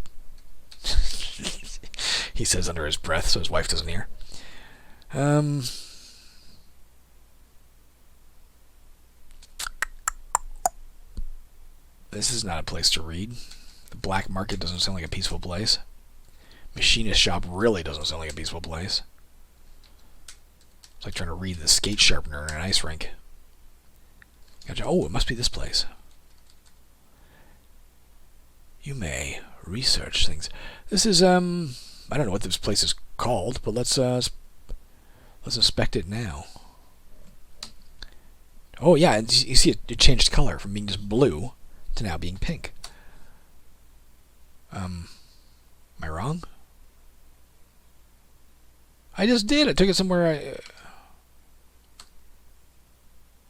He says under his breath so his wife doesn't hear. This is not a place to read. The black market doesn't sound like a peaceful place. Machinist shop really doesn't sound like a peaceful place. It's like trying to read the skate sharpener in an ice rink. Gotcha. Oh, it must be this place. You may research things. This is, I don't know what this place is called, but let's inspect it now. Oh, yeah, and you see it changed color from being just blue to now being pink. Am I wrong? I just did. I took it somewhere.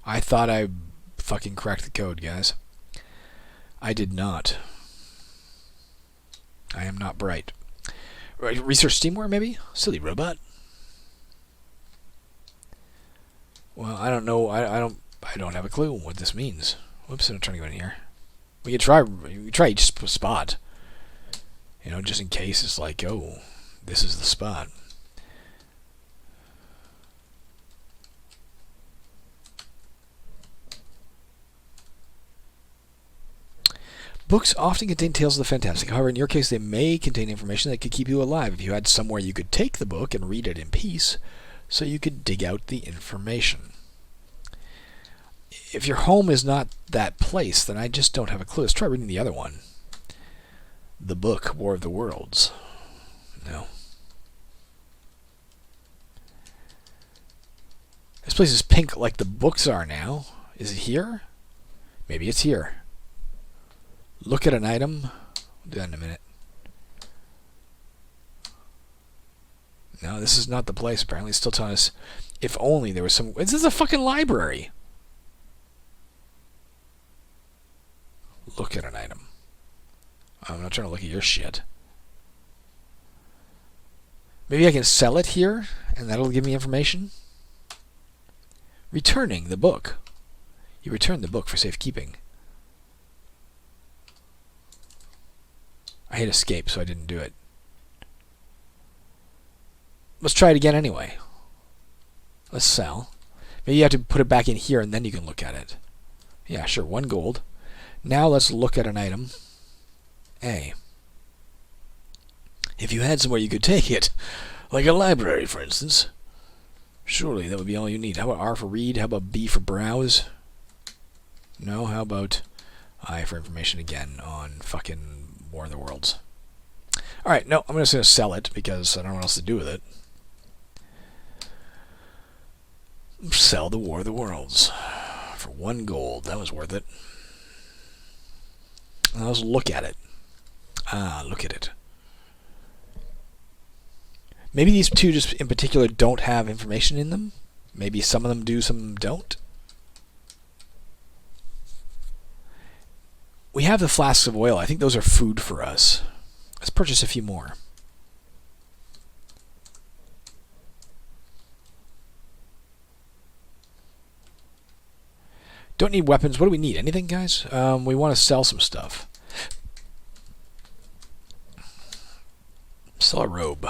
I thought I fucking cracked the code, guys. I did not. I am not bright. Research Steamware, maybe? Silly robot. Well, I don't know. I don't have a clue what this means. Whoops! I'm trying to go in here. We could try each spot. You know, just in case it's like, oh, this is the spot. Books often contain tales of the fantastic. However, in your case, they may contain information that could keep you alive if you had somewhere you could take the book and read it in peace, so you could dig out the information. If your home is not that place, then I just don't have a clue. Let's try reading the other one. The book, War of the Worlds. No. This place is pink like the books are now. Is it here? Maybe it's here. Look at an item. We'll do that in a minute. No, this is not the place. Apparently, it's still telling us if only there was some... This is a fucking library. Look at an item. I'm not trying to look at your shit. Maybe I can sell it here, and that'll give me information. Returning the book. You return the book for safekeeping. I hit escape, so I didn't do it. Let's try it again anyway. Let's sell. Maybe you have to put it back in here, and then you can look at it. Yeah, sure, 1 gold. Now let's look at an item. A. If you had somewhere you could take it, like a library, for instance, surely that would be all you need. How about R for read? How about B for browse? No, how about I for information again on fucking War of the Worlds? Alright, no, I'm just going to sell it because I don't know what else to do with it. Sell the War of the Worlds for 1 gold. That was worth it. Now let's look at it. Ah, look at it. Maybe these two just in particular don't have information in them. Maybe some of them do, some of them don't. We have the flasks of oil. I think those are food for us. Let's purchase a few more. Don't need weapons. What do we need? Anything, guys? We want to sell some stuff. Sell a robe.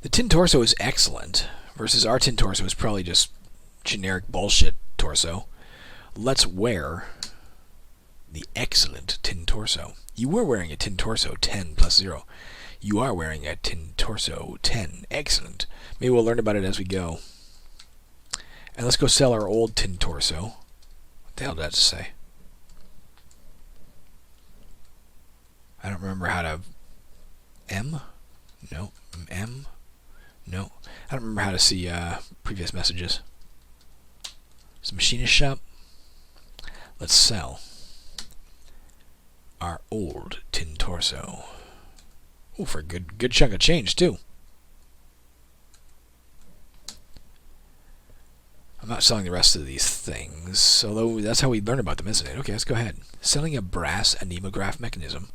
The tin torso is excellent, versus our tin torso is probably just generic bullshit torso. Let's wear the excellent tin torso. You were wearing a tin torso 10 plus 0. You are wearing a tin torso 10. Excellent. Maybe we'll learn about it as we go. And let's go sell our old tin torso. What the hell did that say? I don't remember how to... M? No. M? No. I don't remember how to see previous messages. It's a machinist shop. Let's sell our old tin torso. Oh, for a good chunk of change, too. I'm not selling the rest of these things, although that's how we learn about them, isn't it? Okay, let's go ahead. Selling a brass anemograph mechanism.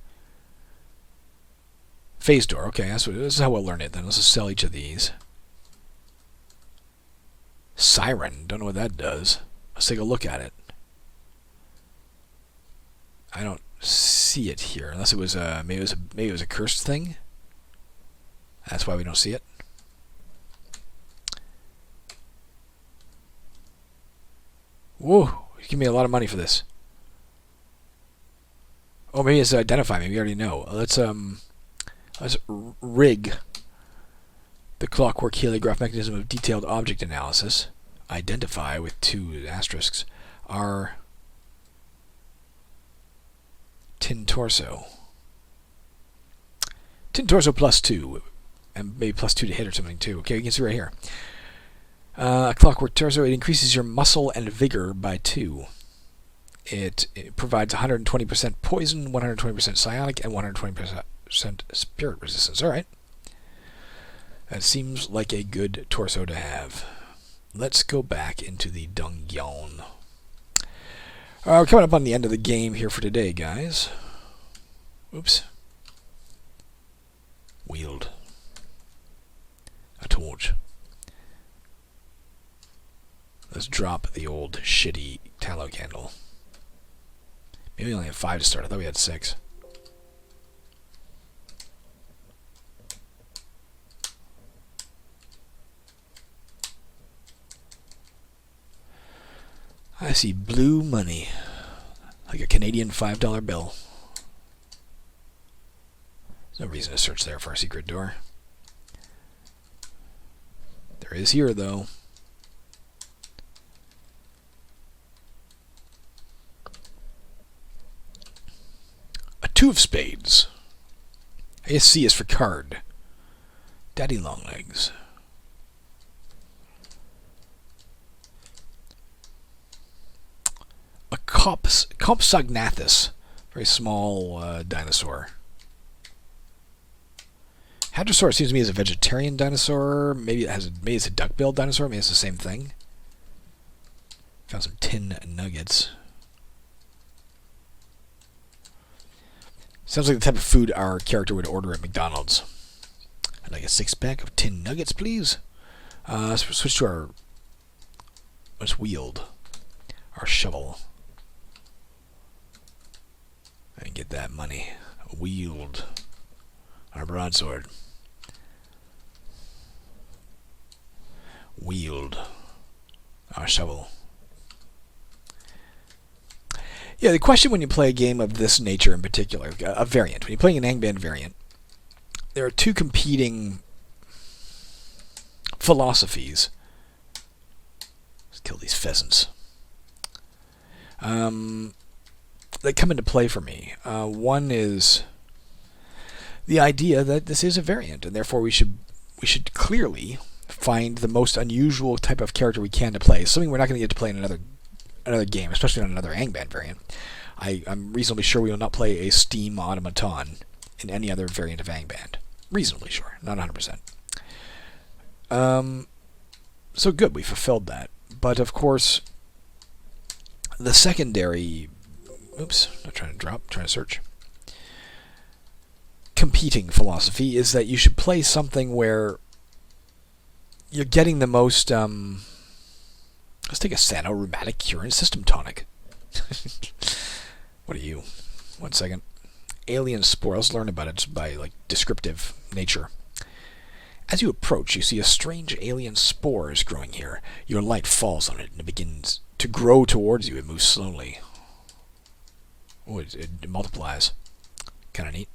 Phase door, okay, this is how we'll learn it then. Let's just sell each of these. Siren, don't know what that does. Let's take a look at it. I don't see it here, unless it was maybe it was a cursed thing. That's why we don't see it. Whoa, you give me a lot of money for this. Oh, maybe it's identify me. We already know. Let's rig the clockwork heliograph mechanism of detailed object analysis. Identify with 2 asterisks. Our tin torso. Tin torso plus 2. And maybe plus 2 to hit or something too. Okay, you can see right here. A clockwork torso, it increases your muscle and vigor by 2. It provides 120% poison, 120% psionic, and 120% spirit resistance. Alright. That seems like a good torso to have. Let's go back into the dungeon. We're coming up on the end of the game here for today, guys. Oops. Wield a torch. Let's drop the old shitty tallow candle. Maybe we only have 5 to start. I thought we had 6. I see blue money, like a Canadian $5 bill. There's no reason to search there for a secret door. There is here, though. A 2 of spades. I guess C is for card. Daddy Longlegs. A Compsognathus. Very small dinosaur. Hadrosaur seems to me as a vegetarian dinosaur. Maybe it's a duck-billed dinosaur. Maybe it's the same thing. Found some tin nuggets. Sounds like the type of food our character would order at McDonald's. I'd like a 6-pack of tin nuggets, please. Let's switch to our... Let's wield our shovel. And get that money. Wield our broadsword. Wield our shovel. Yeah, the question when you play a game of this nature in particular, a variant, when you're playing an Angband variant, there are 2 competing philosophies. Let's kill these pheasants. That come into play for me. One is the idea that this is a variant, and therefore we should clearly find the most unusual type of character we can to play. Something we're not going to get to play in another game, especially on another Angband variant. I'm reasonably sure we will not play a Steam automaton in any other variant of Angband. Reasonably sure, not 100%. So good, we fulfilled that. But of course, the secondary... Oops, not trying to drop, trying to search. Competing philosophy is that you should play something where you're getting the most... Let's take a Sano Rheumatic Cure and System Tonic. What are you? 1 second. Alien spore. Let's learn about it by descriptive nature. As you approach, you see a strange alien spore is growing here. Your light falls on it and it begins to grow towards you. It moves slowly. Oh, it multiplies. Kind of neat.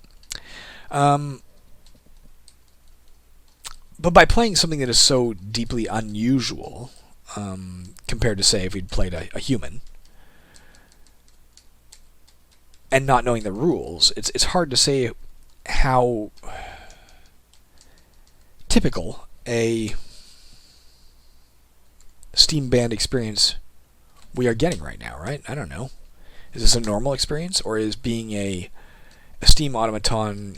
But by playing something that is so deeply unusual, compared to, say, if we'd played a human, and not knowing the rules, it's hard to say how typical a Steamband experience we are getting right now, right? I don't know. Is this a normal experience, or is being a Steam automaton,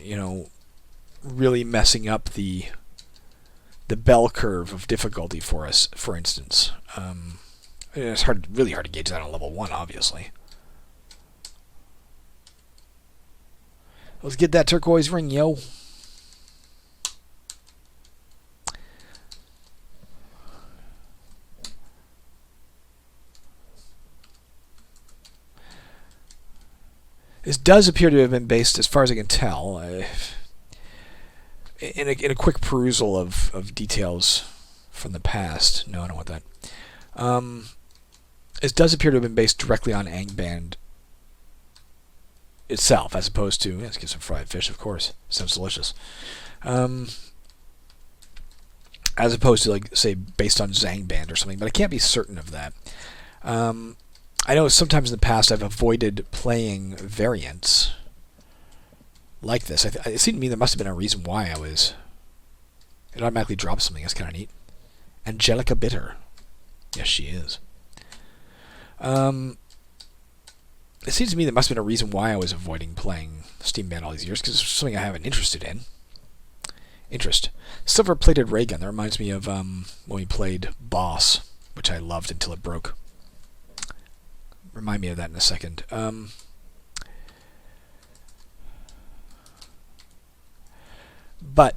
really messing up the bell curve of difficulty for us, for instance? It's really hard to gauge that on level 1, obviously. Let's get that turquoise ring, yo. This does appear to have been based, as far as I can tell, in a quick perusal of details from the past. No, I don't want that. It does appear to have been based directly on Angband itself, as opposed to... Let's get some fried fish, of course. Sounds delicious. As opposed to, say, based on Zangband or something, but I can't be certain of that. I know sometimes in the past I've avoided playing variants like this. It seemed to me there must have been a reason why it automatically dropped something. That's kind of neat. Angelica Bitter. Yes, she is. It seems to me there must have been a reason why I was avoiding playing Steamband all these years, because it's something I haven't interested in. Silver-plated ray gun. That reminds me of when we played Boss, which I loved until it broke. Remind me of that in a second. But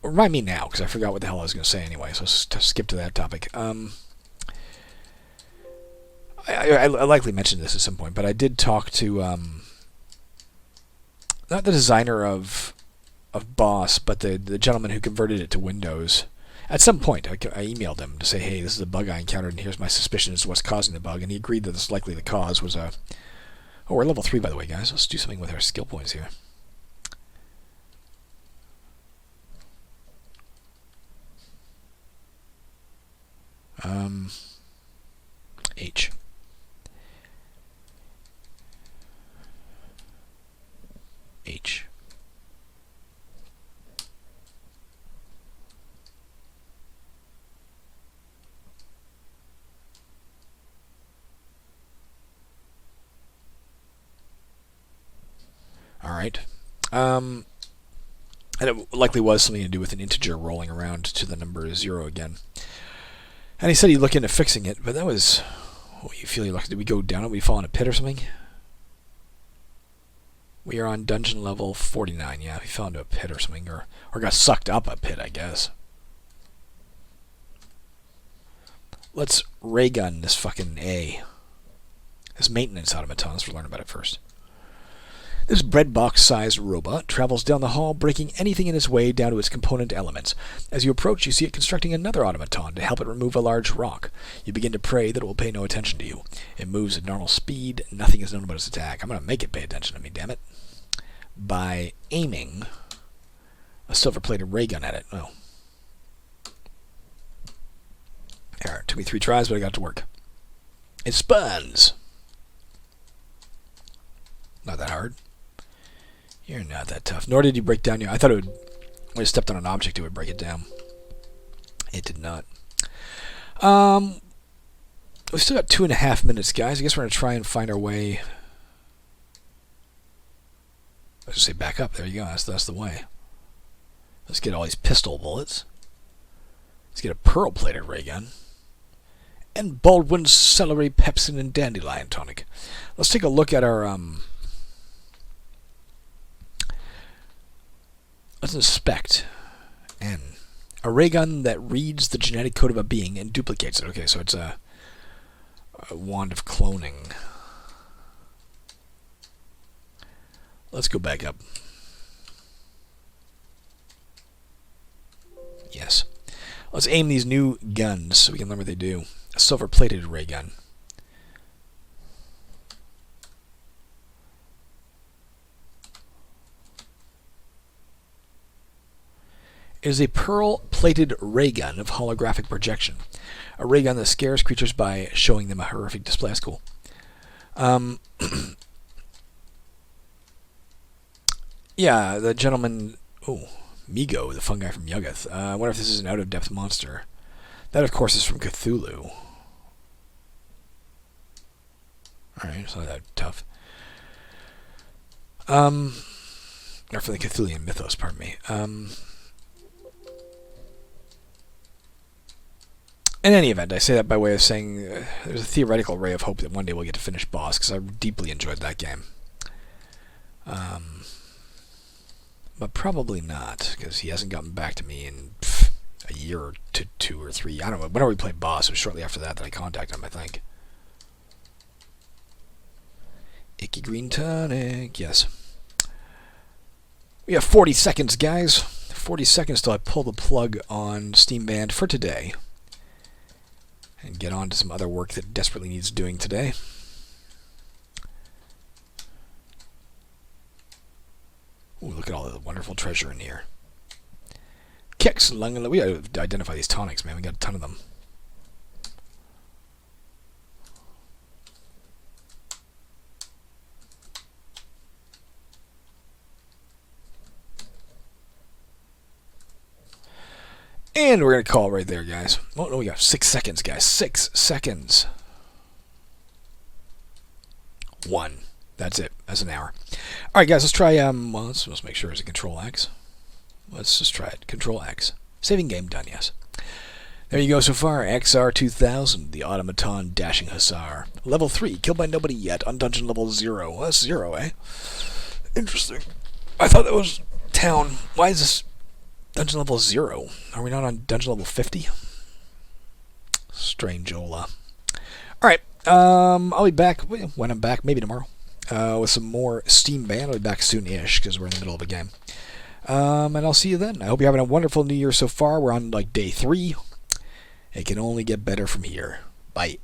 remind me now, because I forgot what the hell I was going to say anyway, so let's skip to that topic. I likely mentioned this at some point, but I did talk to not the designer of Boss, but the gentleman who converted it to Windows. At some point, I emailed him to say, hey, this is a bug I encountered, and here's my suspicion as to what's causing the bug, and he agreed that this likely the cause was a... Oh, we're level 3, by the way, guys. Let's do something with our skill points here. H. H. All right. And it likely was something to do with an integer rolling around to the number 0 again. And he said he'd look into fixing it, but that was... What you feel you look... Did we go down it? We fall in a pit or something? We are on dungeon level 49. Yeah, we fell into a pit or something. Or got sucked up a pit, I guess. Let's ray gun this fucking A. This maintenance automaton. Let's learn about it first. This breadbox-sized robot travels down the hall, breaking anything in its way down to its component elements. As you approach, you see it constructing another automaton to help it remove a large rock. You begin to pray that it will pay no attention to you. It moves at normal speed. Nothing is known about its attack. I'm going to make it pay attention to me, damn it. By aiming a silver-plated ray gun at it. Oh. There, it took me 3 tries, but I got it to work. It spawns. Not that hard. You're not that tough. Nor did you break down your... I thought it would... When it stepped on an object, it would break it down. It did not. We've still got 2.5 minutes, guys. I guess we're going to try and find our way... I was going to say back up. There you go. That's the way. Let's get all these pistol bullets. Let's get a pearl-plated ray gun. And Baldwin's celery, pepsin, and dandelion tonic. Let's take a look at our... Let's inspect. N. A ray gun that reads the genetic code of a being and duplicates it. Okay, so it's a wand of cloning. Let's go back up. Yes. Let's aim these new guns so we can learn what they do. A silver-plated ray gun. It is a pearl-plated ray gun of holographic projection. A ray gun that scares creatures by showing them a horrific display. That's cool. Yeah, the gentleman... Oh, Migo, the fungi from Yuggoth. I wonder if this is an out-of-depth monster. That, of course, is from Cthulhu. Alright, it's not that tough. Or from the Cthulhian mythos, pardon me. In any event, I say that by way of saying there's a theoretical ray of hope that one day we'll get to finish Boss, because I deeply enjoyed that game. But probably not, because he hasn't gotten back to me in a year or 2 or 3. I don't know. Whenever we played Boss, it was shortly after that I contacted him, I think. Icky Green Tonic, yes. We have 40 seconds, guys. 40 seconds till I pull the plug on Steamband for today. And get on to some other work that desperately needs doing today. Ooh, look at all the wonderful treasure in here. Keks, we gotta identify these tonics, man. We got a ton of them. And we're going to call it right there, guys. Oh, no, we got 6 seconds, guys. 6 seconds. 1. That's it. That's an hour. All right, guys, let's try, well, let's make sure it's a Control X. Let's just try it. Control X. Saving game done, yes. There you go so far. XR2000, the Automaton Dashing Hussar. Level 3, killed by nobody yet on dungeon level 0. Well, that's 0, eh? Interesting. I thought that was town. Why is this dungeon level 0? Are we not on dungeon level 50? Strangeola. Alright, I'll be back when I'm back, maybe tomorrow, with some more Steamband. I'll be back soon-ish, because we're in the middle of a game. And I'll see you then. I hope you're having a wonderful New Year so far. We're on, like, day 3. It can only get better from here. Bye.